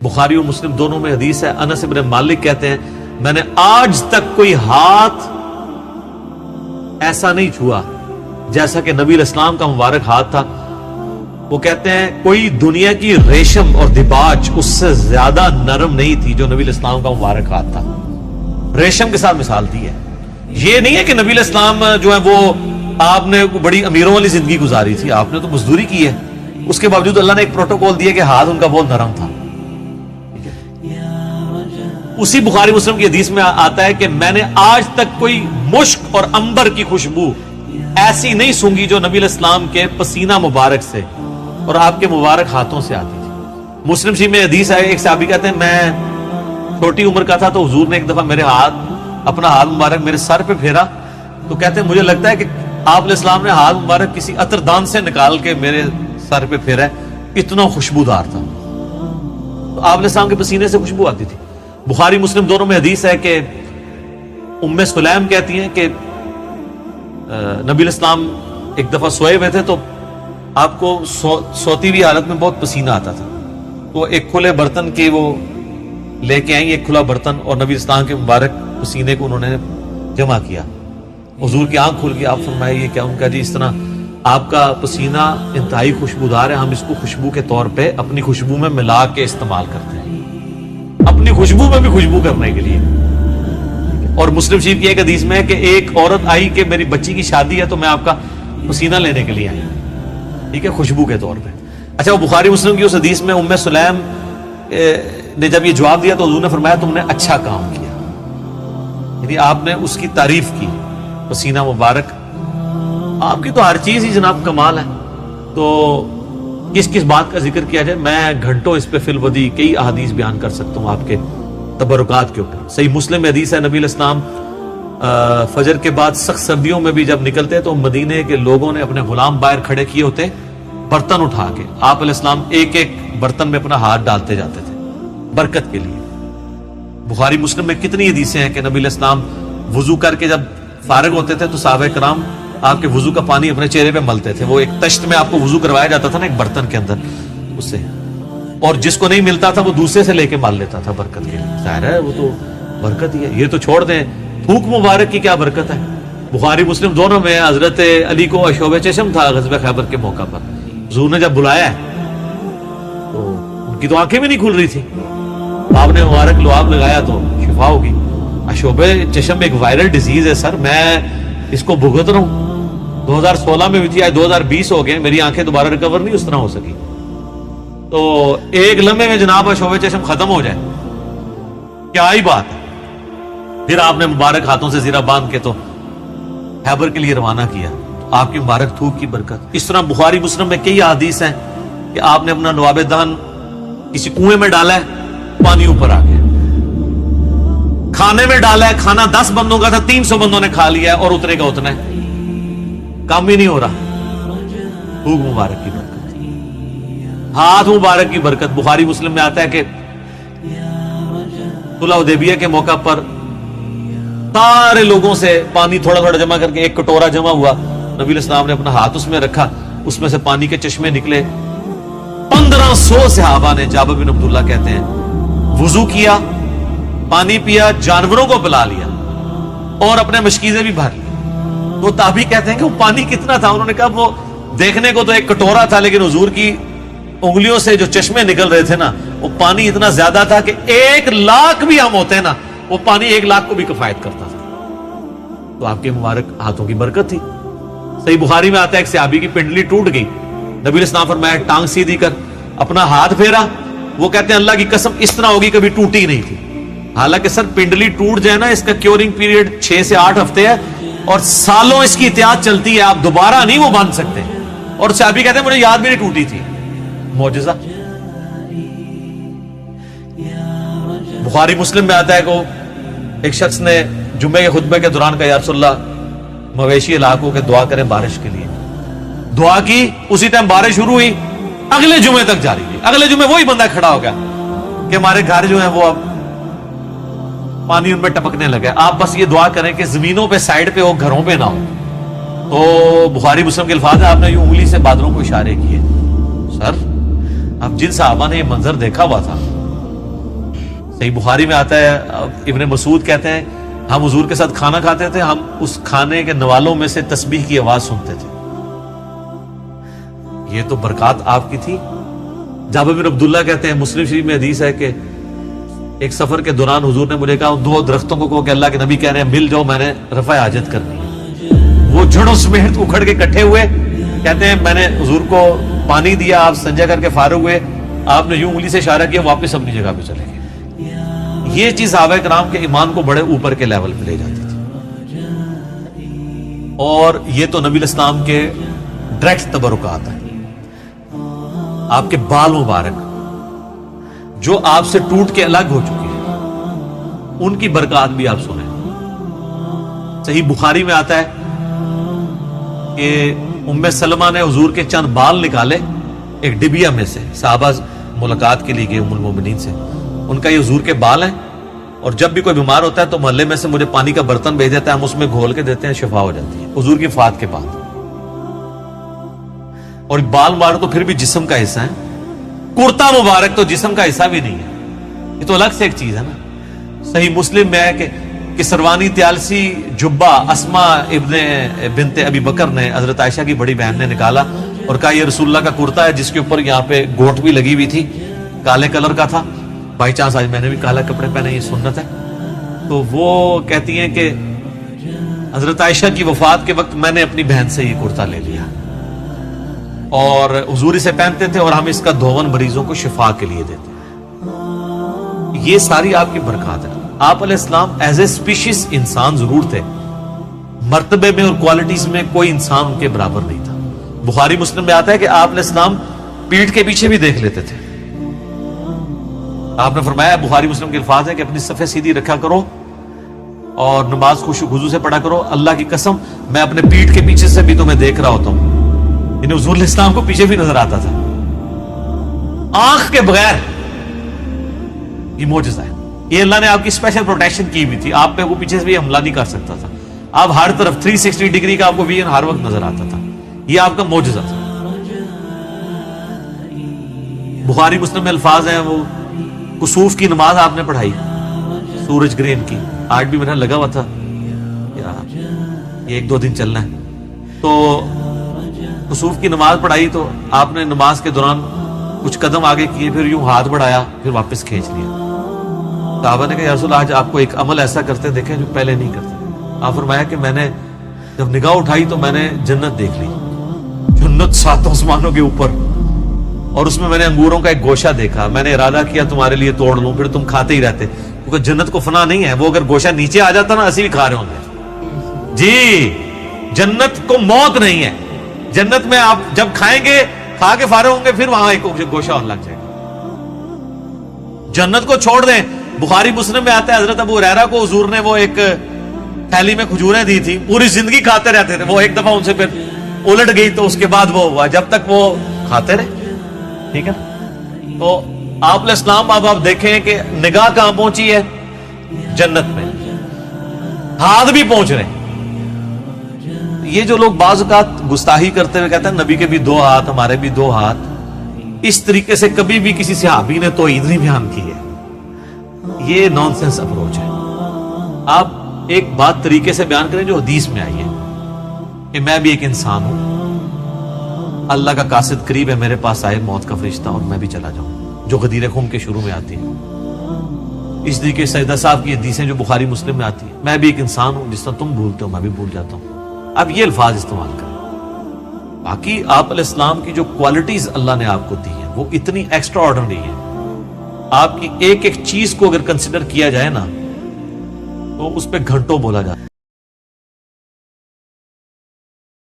بخاری اور مسلم دونوں میں حدیث ہے، انس ابن مالک کہتے ہیں میں نے آج تک کوئی ہاتھ ایسا نہیں چھوا جیسا کہ نبی علیہ السلام کا مبارک ہاتھ تھا. وہ کہتے ہیں کوئی دنیا کی ریشم اور دباج اس سے زیادہ نرم نہیں تھی جو نبی علیہ السلام کا مبارک ہاتھ تھا. ریشم کے ساتھ مثال دی ہے. یہ نہیں ہے کہ نبی علیہ السلام جو ہے وہ آپ نے بڑی امیروں والی زندگی گزاری تھی، آپ نے تو مزدوری کی ہے، اس کے باوجود اللہ نے ایک پروٹوکول دیا کہ ہاتھ ان کا بہت نرم تھا. اسی بخاری مسلم کی حدیث میں آتا ہے کہ میں نے آج تک کوئی مشک اور عنبر کی خوشبو ایسی نہیں سونگی جو نبی علیہ السلام کے پسینہ مبارک سے اور آپ کے مبارک ہاتھوں سے آتی تھی. مسلم شریف میں حدیث ہے، ایک صحابی کہتے ہیں میں چھوٹی عمر کا تھا تو حضور نے ایک دفعہ میرے اپنا ہاتھ مبارک میرے سر پہ پھیرا تو کہتے ہیں مجھے لگتا ہے کہ آپ علیہ السلام نے ہاتھ مبارک کسی عطردان سے نکال کے میرے سر پہ پھیرا ہے، اتنا خوشبودار تھا. تو آپ علیہ السلام کے پسینے سے خوشبو آتی تھی. بخاری مسلم دونوں میں حدیث ہے کہ ام سلیم کہتی ہیں کہ نبی علیہ السلام ایک دفعہ سوئے ہوئے تھے تو آپ کو سوتی ہوئی حالت میں بہت پسینہ آتا تھا. تو ایک کھلے برتن کے وہ لے کے آئیں، ایک کھلا برتن، اور نبی اسلام کے مبارک پسینے کو انہوں نے جمع کیا. حضور کی آنکھ کھل گئی، آپ فرمائے یہ کیا؟ ان کا جی اس طرح آپ کا پسینہ انتہائی خوشبودار ہے، ہم اس کو خوشبو کے طور پہ اپنی خوشبو میں ملا کے استعمال کرتے ہیں، اپنی خوشبو میں بھی خوشبو کرنے کے لیے. اور مسلم شریف کی ایک حدیث میں ہے کہ ایک عورت آئی کہ میری بچی کی شادی ہے تو میں آپ کا پسینہ لینے کے لیے آئی، ٹھیک ہے، خوشبو کے طور پہ. اچھا، وہ بخاری مسلم کی اس حدیث میں ام سلیم نے جب یہ جواب دیا تو حضور نے فرمایا تم نے اچھا کام کیا، یعنی آپ نے اس کی تعریف کی. پسینہ مبارک آپ کی تو ہر چیز ہی جناب کمال ہے، تو کس بات کا ذکر کیا جائے؟ میں گھنٹوں اس پہ فی الودی کئی احادیث بیان کر سکتا ہوں آپ کے تبرکات کے اوپر. صحیح مسلم میں حدیث ہے نبی علیہ السلام فجر کے بعد سخت سردیوں میں بھی جب نکلتے تو مدینے کے لوگوں نے اپنے غلام باہر کھڑے کیے ہوتے برتن اٹھا کے، آپ علیہ السلام ایک ایک برتن میں اپنا ہاتھ ڈالتے جاتے تھے برکت کے لیے. بخاری مسلم میں کتنی حدیثیں ہیں کہ نبی علیہ السلام وضو کر کے جب فارغ ہوتے تھے تو صحابہ کرام آپ کے وضو کا پانی اپنے چہرے پہ ملتے تھے. وہ ایک تشت میں آپ کو وضو کروایا جاتا تھا نا، ایک برتن کے اندر، اس سے، اور جس کو نہیں ملتا تھا وہ دوسرے سے لے کے مال لیتا تھا برکت کے لیے. ظاہر ہے وہ تو برکت ہی ہے. یہ تو چھوڑ دیں تھوک مبارک کی کیا برکت ہے. بخاری مسلم دونوں میں حضرت علی کو شعبہ چشم تھا غزوہ خیبر کے موقع پر، حضور نے جب بلایا تو ان کی تو آنکھیں بھی نہیں کھل رہی تھی، آپ نے مبارک لعاب لگایا تو شفا ہوگی. شعبہ چشم ایک وائرل ڈیزیز ہے سر، میں اس کو بھگت رہا ہوں. 2016 میں بھی تھی، آج 2020 ہو گئے، میری آنکھیں دوبارہ ریکور نہیں اس طرح ہو سکی. تو ایک لمحے میں جناب شعبہ چشم ختم ہو جائے، کیا ہی بات ہے. پھر آپ نے مبارک ہاتھوں سے زیرہ باندھ کے تو خیبر کے لیے روانہ کیا. آپ کی مبارک تھوک کی برکت. اس طرح بخاری مسلم میں کئی احادیث ہیں کہ آپ نے اپنا لعاب دہن کسی کنویں میں ڈالا ہے، پانی اوپر آ گیا. کھانے میں ڈالا ہے، کھانا 10 بندوں کا تھا، 300 بندوں نے کھا لیا ہے اور اتنے کا اتنا ہے، کام ہی نہیں ہو رہا. تھوک مبارک کی برکت، ہاتھ مبارک کی برکت. بخاری مسلم میں آتا ہے کہ صلح حدیبیہ کے موقع پر سارے لوگوں سے پانی تھوڑا تھوڑا جمع کر کے ایک کٹورا جمع ہوا، نبی علیہ السلام نے اپنا ہاتھ اس میں رکھا، اس میں سے پانی کے چشمے نکلے. 1500 صحابہ نے، جابر بن عبداللہ کہتے ہیں، وضو کیا، پانی پیا، جانوروں کو پلا لیا اور اپنے مشکیزیں بھی بھر لی. تو تابعی کہتے ہیں کہ وہ پانی کتنا تھا؟ انہوں نے کہا وہ دیکھنے کو تو ایک کٹورا تھا لیکن حضور کی انگلیوں سے جو چشمے نکل رہے تھے نا، وہ پانی اتنا زیادہ تھا کہ 1,00,000 بھی ہم ہوتے نا، وہ پانی 1,00,000 کو بھی کفایت کرتا تھا. تو آپ کے مبارک ہاتھوں کی برکت تھی. صحیح بخاری میں آتا ہے ایک صحابی کی پنڈلی ٹوٹ گئی، نبی علیہ السلام فرمایا ٹانگ سیدھی کر، اپنا ہاتھ پھیرا. وہ کہتے ہیں اللہ کی قسم اس طرح ہوگی کبھی ٹوٹی نہیں تھی. حالانکہ سر پنڈلی ٹوٹ جائے نا، اس کا کیورنگ پیریڈ 6 سے 8 ہفتے ہے اور سالوں اس کی احتیاط چلتی ہے، آپ دوبارہ نہیں وہ باندھ سکتے. اور صحابی کہتے ہیں مجھے یاد بھی نہیں ٹوٹی تھی. معجزہ. بخاری مسلم میں آتا ہے کہ ایک شخص نے جمعے کے خطبے کے دوران کہا یا رسول اللہ مویشی علاقوں کے دعا کریں بارش کے لیے. دعا کی، اسی ٹائم بارش شروع ہوئی، اگلے جمعے تک جاری رہی. اگلے جمعے وہی بندہ کھڑا ہو گیا کہ ہمارے گھر جو ہیں وہ اب پانی ان میں ٹپکنے لگا. آپ بس یہ دعا کریں کہ زمینوں پہ سائڈ پہ ہو، گھروں پہ نہ ہو. تو بخاری مسلم کے الفاظ ہیں، آپ نے یہ انگلی سے بادلوں کو اشارے کیے. سر اب جن صحابہ نے یہ منظر دیکھا ہوا تھا صحیح بخاری میں آتا ہے، ابن مسعود کہتے ہیں ہم حضور کے ساتھ کھانا کھاتے تھے، ہم اس کھانے کے نوالوں میں سے تسبیح کی آواز سنتے تھے. یہ تو برکات آپ کی تھی. جابر بن عبداللہ کہتے ہیں، مسلم شریف میں حدیث ہے کہ ایک سفر کے دوران حضور نے مجھے کہا ان 2 درختوں کو کہ اللہ کے نبی کہہ رہے ہیں مل جاؤ، میں نے رفع حاجت کرنی ہے. وہ جڑوں سمیت اکھڑ کے اکٹھے ہوئے. کہتے ہیں میں نے حضور کو پانی دیا، آپ سنجا کر کے فارغ ہوئے، آپ نے یوں انگلی سے اشارہ کیا، واپس اپنی جگہ پہ چلے گئے. یہ چیز صحابہ کرام کے ایمان کو بڑے اوپر کے لیول پہ لے جاتی تھی. اور یہ تو نبی الاسلام کے ڈائریکٹ تبرکات ہیں. آپ کے بال مبارک جو آپ سے ٹوٹ کے الگ ہو چکے ہیں، ان کی برکات بھی آپ سنیں. صحیح بخاری میں آتا ہے کہ ام سلمہ نے حضور کے چند بال نکالے ایک ڈبیا میں سے. صحابہ ملاقات کے لیے گئے ام المومنین سے، ان کا یہ حضور کے بال ہیں، اور جب بھی کوئی بیمار ہوتا ہے تو محلے میں سے مجھے پانی کا برتن بھیج دیتا ہے، ہم اس میں گھول کے دیتے ہیں، شفا ہو جاتی ہے حضور کی وفات کے بعد. اور بال مبارک تو پھر بھی جسم کا حصہ ہے، کرتا مبارک تو جسم کا حصہ بھی نہیں ہے، یہ تو الگ سے ایک چیز ہے نا. صحیح مسلم میں ہے کہ سروانی تیالسی جبہ اسما بنت ابی بکر نے حضرت عائشہ کی بڑی بہن نے نکالا اور کہا یہ رسول اللہ کا کرتا ہے، جس کے اوپر یہاں پہ گوٹ بھی لگی ہوئی تھی، کالے کلر کا تھا. بائی چانس آج میں نے بھی کالا کپڑے پہنے، یہ سنت ہے. تو وہ کہتی ہیں کہ حضرت عائشہ کی وفات کے وقت میں نے اپنی بہن سے یہ کرتا لے لیا اور حضور اسے پہنتے تھے، اور ہم اس کا دھون مریضوں کو شفا کے لیے دیتے. یہ ساری آپ کی برکات ہے. آپ علیہ السلام ایز اے اسپیشیز انسان ضرور تھے، مرتبے میں اور کوالٹیز میں کوئی انسان ان کے برابر نہیں تھا. بخاری مسلم میں آتا ہے کہ آپ علیہ السلام پیٹھ کے پیچھے بھی دیکھ لیتے تھے. آپ نے فرمایا، بخاری مسلم کے الفاظ ہے کہ اپنی صفیں سیدھی رکھا کرو اور نماز خشوع خضوع سے پڑھا کرو، اللہ کی قسم میں اپنے پیٹھ کے پیچھے سے بھی تمہیں دیکھ رہا ہوتا ہوں. یعنی حضور علیہ السلام کو پیچھے بھی نظر آتا تھا آنکھ کے بغیر. یہ معجزہ ہے. یہ اللہ نے آپ کی اسپیشل پروٹیکشن کی ہوئی تھی، آپ پہ وہ پیچھے سے بھی حملہ نہیں کر سکتا تھا. آپ ہر طرف 360 ڈگری کا آپ کو ویژن ہر وقت نظر آتا تھا. یہ آپ کا معجزہ تھا. بخاری مسلم میں الفاظ ہیں، وہ کسوف کی نماز آپ نے پڑھائی سورج گرہن کی، آج بھی میرا لگا ہوا تھا یہ 1-2 دن چلنا ہے. تو کسوف کی نماز پڑھائی تو آپ نے نماز کے دوران کچھ قدم آگے کیے، پھر یوں ہاتھ بڑھایا، پھر واپس کھینچ لیا. صحابہ نے کہا یا رسول اللہ، آج آپ کو ایک عمل ایسا کرتے دیکھیں جو پہلے نہیں کرتے. آپ فرمایا کہ میں نے جب نگاہ اٹھائی تو میں نے جنت دیکھ لی، جنت 7 آسمانوں کے اوپر، اور اس میں میں نے انگوروں کا ایک گوشہ دیکھا. میں نے ارادہ کیا تمہارے لیے توڑ لوں، پھر تم کھاتے ہی رہتے، کیونکہ جنت کو فنا نہیں ہے. وہ اگر گوشہ نیچے آ جاتا نا، اسی بھی کھا رہے ہوں گے. جی جنت کو موت نہیں ہے. جنت میں آپ جب کھائیں گے، کھا کے فارغ ہوں گے، پھر وہاں ایک گوشہ اور لگ جائے گا. جنت کو چھوڑ دیں. بخاری مسلم میں آتا ہے حضرت ابو ہریرہ کو حضور نے وہ ایک تھیلی میں کھجوریں دی تھی، پوری زندگی کھاتے رہتے تھے. وہ ایک دفعہ ان سے پھر الٹ گئی تو اس کے بعد وہ ہوا، جب تک وہ کھاتے رہے. ٹھیک ہے. تو آپ علیہ السلام اب آپ دیکھیں کہ نگاہ کہاں پہنچی ہے؟ جنت میں. ہاتھ بھی پہنچ رہے. یہ جو لوگ بعض اوقات گستاخی کرتے ہوئے کہتے ہیں نبی کے بھی 2 ہاتھ، ہمارے بھی 2 ہاتھ، اس طریقے سے کبھی بھی کسی صحابی نے توحید نہیں بیان کی ہے. یہ نان سینس اپروچ ہے. آپ ایک بات طریقے سے بیان کریں جو حدیث میں آئی ہے کہ میں بھی ایک انسان ہوں، اللہ کا قاصد قریب ہے، میرے پاس آئے موت کا فرشتہ اور میں بھی چلا جاؤں، جو غدیر خم کے شروع میں آتی ہے. اس طریقے سیدہ صاحب کی حدیثیں جو بخاری مسلم میں آتی ہیں، میں بھی ایک انسان ہوں، جس طرح تم بھولتے ہو میں بھی بھول جاتا ہوں. اب یہ الفاظ استعمال کریں. باقی آپ علیہ السلام کی جو کوالٹیز اللہ نے آپ کو دی ہیں وہ اتنی ایکسٹرا آرڈنری ہیں. آپ کی ایک ایک چیز کو اگر کنسیڈر کیا جائے نا تو اس پہ گھنٹوں بولا جاتا ہے.